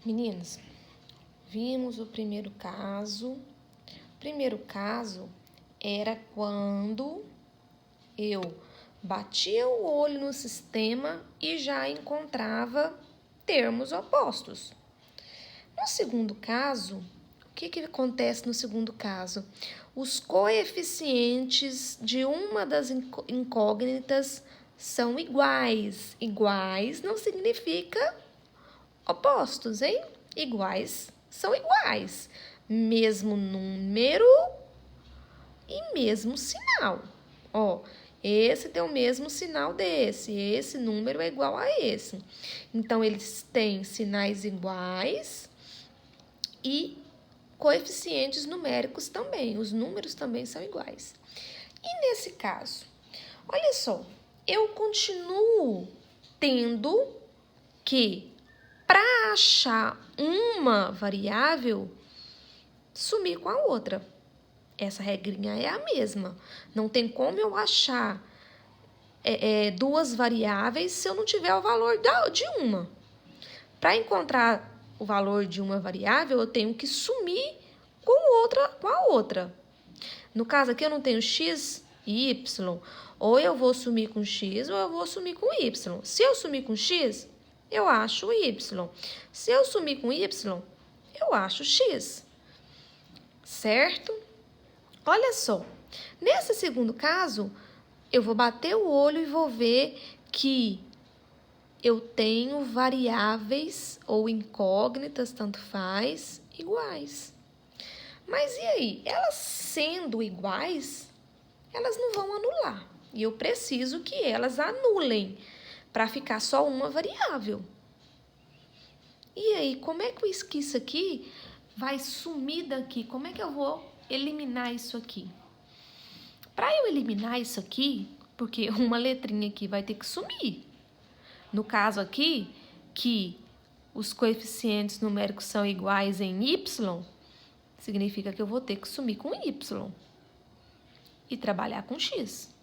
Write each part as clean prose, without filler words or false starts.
Meninas, vimos o primeiro caso. O primeiro caso era quando eu batia o olho no sistema e já encontrava termos opostos. No segundo caso, o que acontece no segundo caso? Os coeficientes de uma das incógnitas são iguais. Iguais não significa opostos, hein? Iguais são iguais. Mesmo número e mesmo sinal. Ó, esse tem o mesmo sinal desse, esse número é igual a esse. Então, eles têm sinais iguais e coeficientes numéricos também. Os números também são iguais. E nesse caso, olha só, eu continuo tendo que, para achar uma variável, sumir com a outra. Essa regrinha é a mesma. Não tem como eu achar duas variáveis se eu não tiver o valor de uma. Para encontrar o valor de uma variável, eu tenho que sumir com a outra. No caso aqui, eu não tenho x e y. Ou eu vou sumir com x ou eu vou sumir com y. Se eu sumir com x, eu acho y. Se eu sumir com y, eu acho x. Certo? Olha só, nesse segundo caso, eu vou bater o olho e vou ver que eu tenho variáveis ou incógnitas, tanto faz, iguais. Mas e aí? Elas sendo iguais, elas não vão anular. E eu preciso que elas anulem para ficar só uma variável. E aí, como é que isso aqui vai sumir daqui? Como é que eu vou eliminar isso aqui? Para eu eliminar isso aqui, porque uma letrinha aqui vai ter que sumir. No caso aqui, que os coeficientes numéricos são iguais em y, significa que eu vou ter que sumir com y e trabalhar com x.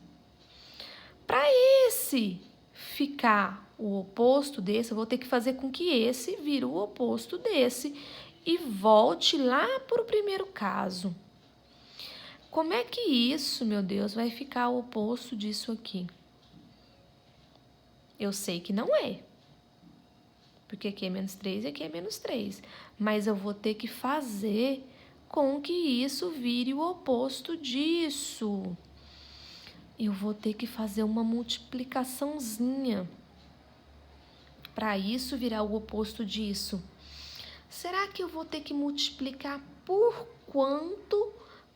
Para esse ficar o oposto desse, eu vou ter que fazer com que esse vire o oposto desse e volte lá para o primeiro caso. Como é que isso, meu Deus, vai ficar o oposto disso aqui? Eu sei que não é. Porque aqui é menos 3 e aqui é menos 3. Mas eu vou ter que fazer com que isso vire o oposto disso. Eu vou ter que fazer uma multiplicaçãozinha para isso virar o oposto disso. Será que eu vou ter que multiplicar por quanto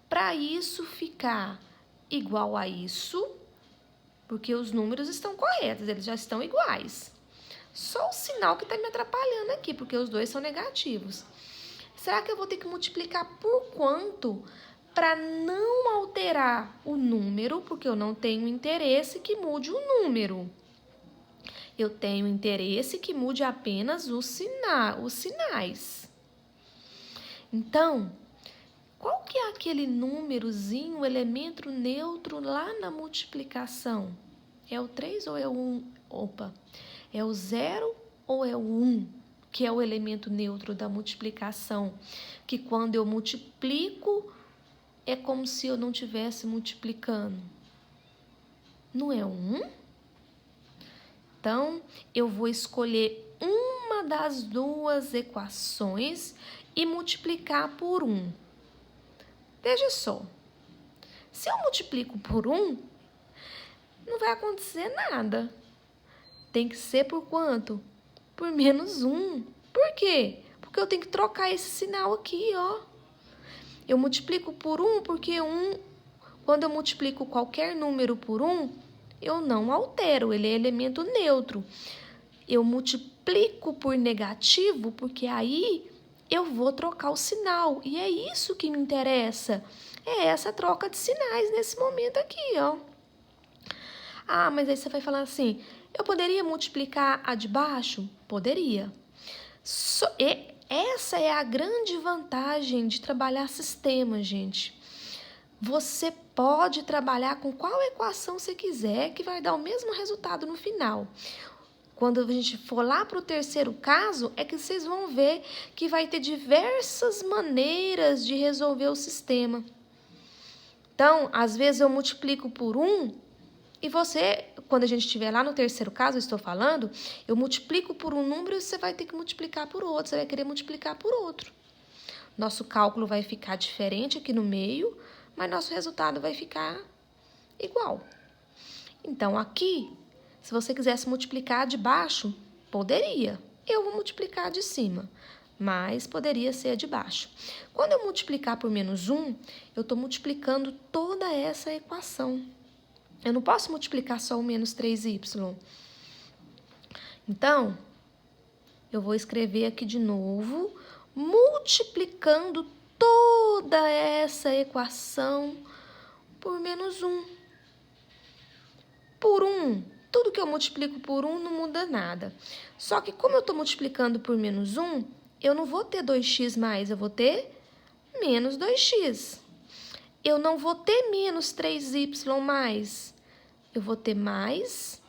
para isso ficar igual a isso? Porque os números estão corretos, eles já estão iguais. Só o sinal que está me atrapalhando aqui, porque os dois são negativos. Será que eu vou ter que multiplicar por quanto para não alterar o número? Porque eu não tenho interesse que mude o número. Eu tenho interesse que mude apenas os sinais. Então, qual que é aquele númerozinho, elemento neutro lá na multiplicação? É o 3 ou é o 1? Opa, é o 0 ou é o 1, que é o elemento neutro da multiplicação, que quando eu multiplico, é como se eu não estivesse multiplicando. Não é o 1? Então, eu vou escolher uma das duas equações e multiplicar por 1. Veja só, se eu multiplico por 1, não vai acontecer nada. Tem que ser por quanto? Por menos 1. Por quê? Porque eu tenho que trocar esse sinal aqui, ó. Eu multiplico por 1 porque quando eu multiplico qualquer número por 1, eu não altero, ele é elemento neutro. Eu multiplico por negativo porque aí eu vou trocar o sinal. E é isso que me interessa. É essa troca de sinais nesse momento aqui, ó. Ah, mas aí você vai falar assim, eu poderia multiplicar a de baixo? Poderia. Essa é a grande vantagem de trabalhar sistema, gente. Você pode trabalhar com qual equação você quiser, que vai dar o mesmo resultado no final. Quando a gente for lá para o terceiro caso, é que vocês vão ver que vai ter diversas maneiras de resolver o sistema. Então, às vezes eu multiplico por 1 e você, quando a gente estiver lá no terceiro caso, eu estou falando, eu multiplico por um número e você vai ter que multiplicar por outro, você vai querer multiplicar por outro. Nosso cálculo vai ficar diferente aqui no meio, mas nosso resultado vai ficar igual. Então, aqui, se você quisesse multiplicar de baixo, poderia. Eu vou multiplicar de cima, mas poderia ser de baixo. Quando eu multiplicar por menos 1, eu estou multiplicando toda essa equação. Eu não posso multiplicar só o menos 3y. Então, eu vou escrever aqui de novo, multiplicando toda essa equação por menos 1. Por 1, tudo que eu multiplico por 1 não muda nada. Só que como eu estou multiplicando por menos 1, eu não vou ter 2x mais, eu vou ter menos 2x. Eu não vou ter menos 3y mais, eu vou ter mais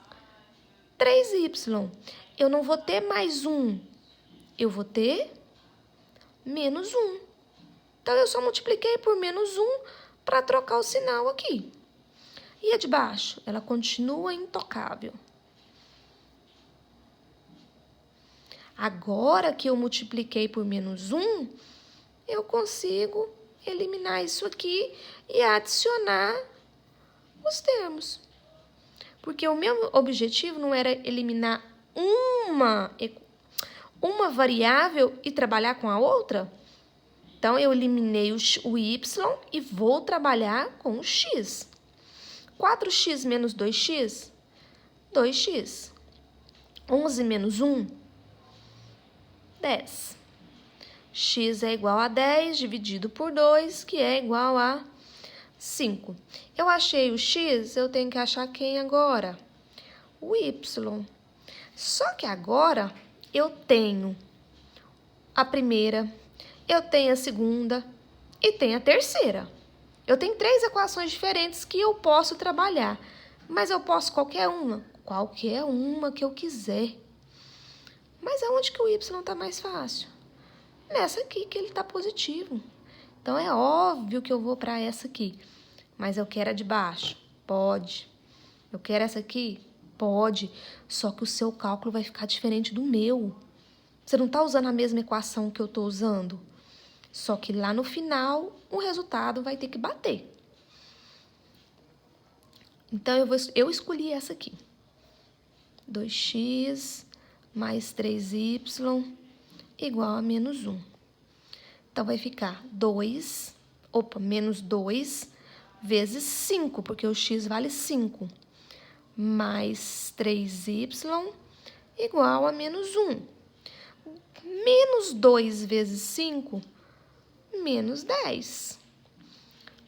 3y. Eu não vou ter mais 1, eu vou ter menos 1. Então, eu só multipliquei por menos 1 para trocar o sinal aqui. E a de baixo? Ela continua intocável. Agora que eu multipliquei por menos 1, eu consigo eliminar isso aqui e adicionar os termos. Porque o meu objetivo não era eliminar uma variável e trabalhar com a outra. Então, eu eliminei o y e vou trabalhar com o x. 4x menos 2x, 2x. 11 menos 1, 10. X é igual a 10 dividido por 2, que é igual a 5. Eu achei o x, eu tenho que achar quem agora? O y. Só que agora eu tenho a primeira, eu tenho a segunda e tenho a terceira. Eu tenho 3 equações diferentes que eu posso trabalhar, mas eu posso qualquer uma que eu quiser. Mas aonde que o y está mais fácil? Nessa aqui, que ele está positivo. Então, é óbvio que eu vou para essa aqui. Mas eu quero a de baixo? Pode. Eu quero essa aqui? Pode. Só que o seu cálculo vai ficar diferente do meu. Você não está usando a mesma equação que eu estou usando. Só que lá no final, o resultado vai ter que bater. Então, eu escolhi essa aqui. 2x mais 3y igual a menos 1. Então, vai ficar menos 2 vezes 5, porque o x vale 5, mais 3y igual a menos 1. Menos 2 vezes 5, menos 10,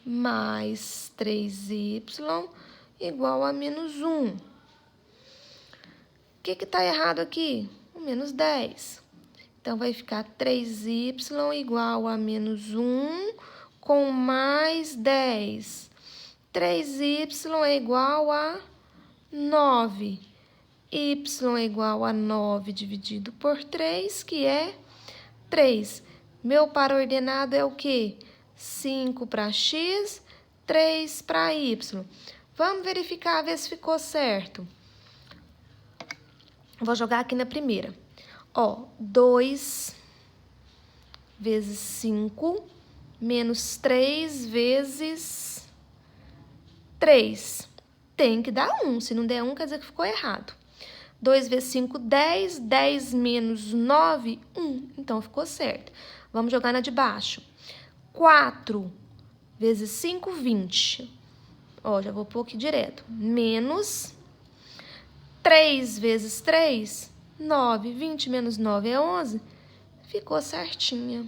mais 3y igual a menos 1. O que está errado aqui? O menos 10. Então, vai ficar 3y igual a menos 1 com mais 10. 3y é igual a 9. Y é igual a 9 dividido por 3, que é 3. Meu par ordenado é o quê? 5 para x, 3 para y. Vamos verificar, ver se ficou certo. Vou jogar aqui na primeira. 2 vezes 5 menos 3 vezes 3. Tem que dar 1. Se não der 1, quer dizer que ficou errado. 2 vezes 5, 10. 10 menos 9, 1. Então, ficou certo. Vamos jogar na de baixo. 4 vezes 5, 20. Já vou pôr aqui direto. Menos 3 vezes 3, 9. 20 menos 9 é 11. Ficou certinha.